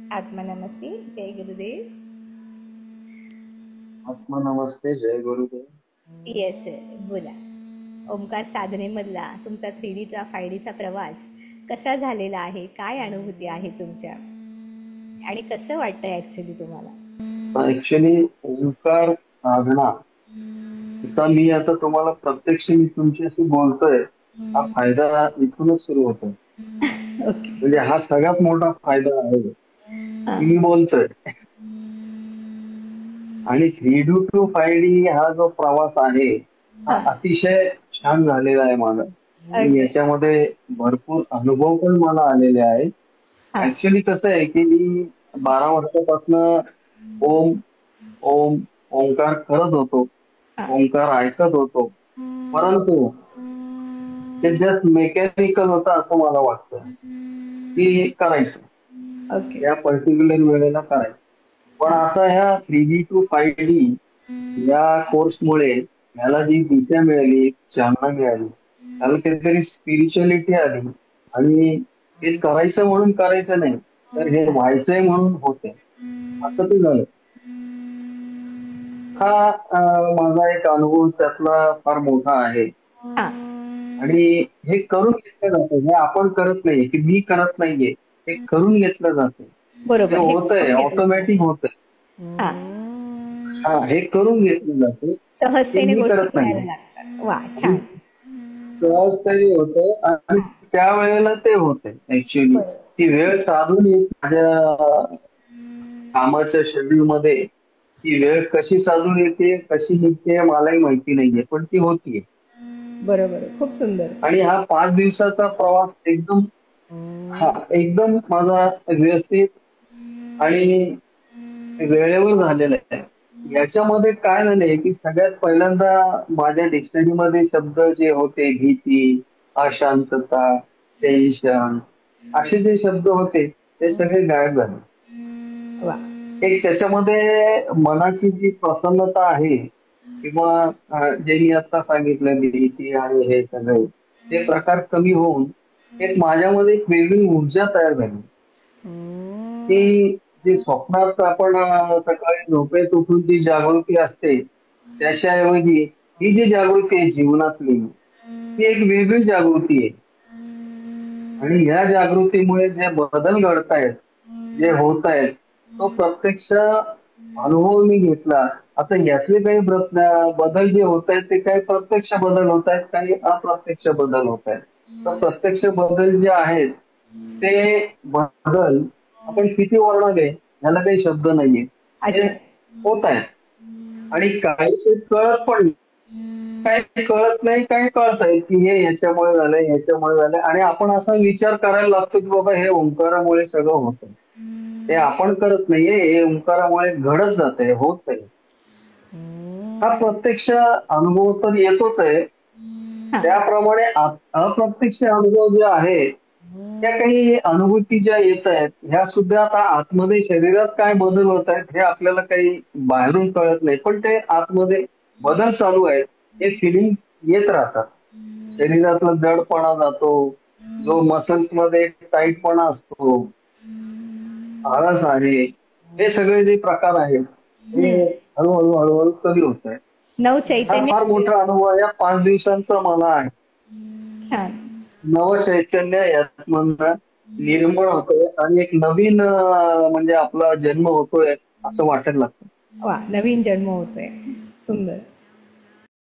आत्मनमस्ते. जय गुरुदेव. आत्मा नमस्ते. जय गुरुदेव. येस बोला. ओंकार साधनेमधला तुमचा 3Dचा 5Dचा प्रवास कसा झालेला आहे, काय अनुभूती आहे तुमच्या, आणि कसं वाटतंय ॲक्च्युली तुम्हाला? ऍक्च्युली ओंकार साधना तिचा मी आता तुम्हाला प्रत्यक्ष मी तुमच्याशी बोलतोय, हा फायदा इथूनच सुरू होतो. ओके. म्हणजे हा सगळ्यात मोठा फायदा आहे हां की मी बोलतोय. आणि 3D to 5D हा जो प्रवास आहे हा हां. अतिशय छान झालेला आहे माझा. आणि ओके. याच्यामध्ये भरपूर अनुभव पण मला आलेले आहेत. हां ऍक्च्युली कसं आहे की मी 12 वर्षापासून ओम ओम ओंकार करत होतो, हां. ओंकार ऐकत होतो, परंतु ते जस्ट मेकॅनिकल होतं असं मला वाटतं की करायचं ओके. या पर्टिक्युलर वेळेला करायचं. पण हां आता ह्या 3D to 5D या कोर्समुळे ह्याला जी दिशा मिळाली, चालना मिळाली, त्याला काहीतरी स्पिरिच्युअलिटी आली आणि हे करायचं म्हणून करायचं नाही, तर हे व्हायचंय म्हणून होतंय, असं ते झालं. हा माझा एक अनुभव त्यातला फार मोठा आहे. हां. आणि हे करून घेतलं जातं, हे आपण करत नाहीये की मी करत नाहीये, हे करून घेतलं जातं, हे बरोबर, हे होतंय, करून घेतलं ऑटोमॅटिक होतंय. हां. हा, हे करून घेतलं जातं, हे सहजतेने मी गोष्टी करत करायला नाहीये. लागतात. वा आणि छान. सहजतेने होतंय आणि हां. त्यावेळेला ते होतंय. ऍक्च्युअली बरोबर. ती वेळ साधून येत माझ्या कामाच्या शेड्यूल मध्ये. ती वेळ कशी साधून येते, कशी निघते मलाही माहिती नाहीये, पण ती होतीये. बरोबर, खूप सुंदर. आणि हा 5 दिवसाचा प्रवास एकदम, हा एकदम माझा व्यवस्थित आणि वेळेवर झालेला आहे. याच्यामध्ये काय झालंय की सगळ्यात पहिल्यांदा माझ्या डिक्शनरीमध्ये शब्द जे होते, भीती, अशांतता, टेन्शन, असे जे शब्द होते ते सगळे गायब झाले. वा. एक त्याच्यामध्ये मनाची जी प्रसन्नता आहे किंवा जे मी आता सांगितलं भीती आणि हे सगळे ते प्रकार कमी होऊन एक माझ्यामध्ये एक वेगळी ऊर्जा तयार झाली. की जी स्वप्नात आपण सकाळी झोपेत उठून जी जागृती असते त्याच्याऐवजी ही जी जागृती आहे जीवनातली ती एक वेगळी जागृती आहे. आणि ह्या जागृतीमुळे जे बदल घडतायत, जे होत आहेत, तो प्रत्यक्ष अनुभव मी घेतला. आता यातले काही बदल जे होत आहेत ते काही प्रत्यक्ष बदल होत आहेत, काही अप्रत्यक्ष बदल होत आहेत. तर प्रत्यक्ष बदल जे आहेत ते बदल आपण किती वर्णावे ह्याला काही शब्द नाहीये, ते अच्छा. होत आहेत. आणि काहीच कळत पण नाही. काही कळत नाही, काही कळतंय की हे याच्यामुळे झालंय, याच्यामुळे झालंय, आणि आपण असा विचार करायला लागतो की बाबा हे ओंकारामुळे सगळं होतंय. ते आपण करत नाहीये, हे ओंकारामुळे घडत जातंय, होतंय. हा प्रत्यक्ष अनुभव तर येतोच आहे. हां. त्याप्रमाणे अप्रत्यक्ष अनुभव जे आहे त्या काही अनुभूती ज्या येत आहेत ह्या सुद्धा आता आतमध्ये शरीरात काय बदल होत आहेत हे आपल्याला काही बाहेरून कळत नाही, पण ते आतमध्ये बदल चालू आहेत. हे फिलिंग्स येत राहतात. शरीरातला जडपणा जातो, जो मसल्स मध्ये टाईटपणा असतो, आळस आहे, हे सगळे जे प्रकार आहेत हे हळूहळू हळूहळू कमी होत आहेत. नव हा चैतन्य. फार मोठा अनुभव या 5 दिवसांचा मला आहे. छान. नवचैतन्य यातमधनं निर्माण होतोय आणि एक नवीन म्हणजे आपला जन्म होतोय असं वाटायला लागतं. वा, नवीन जन्म होतोय. सुंदर.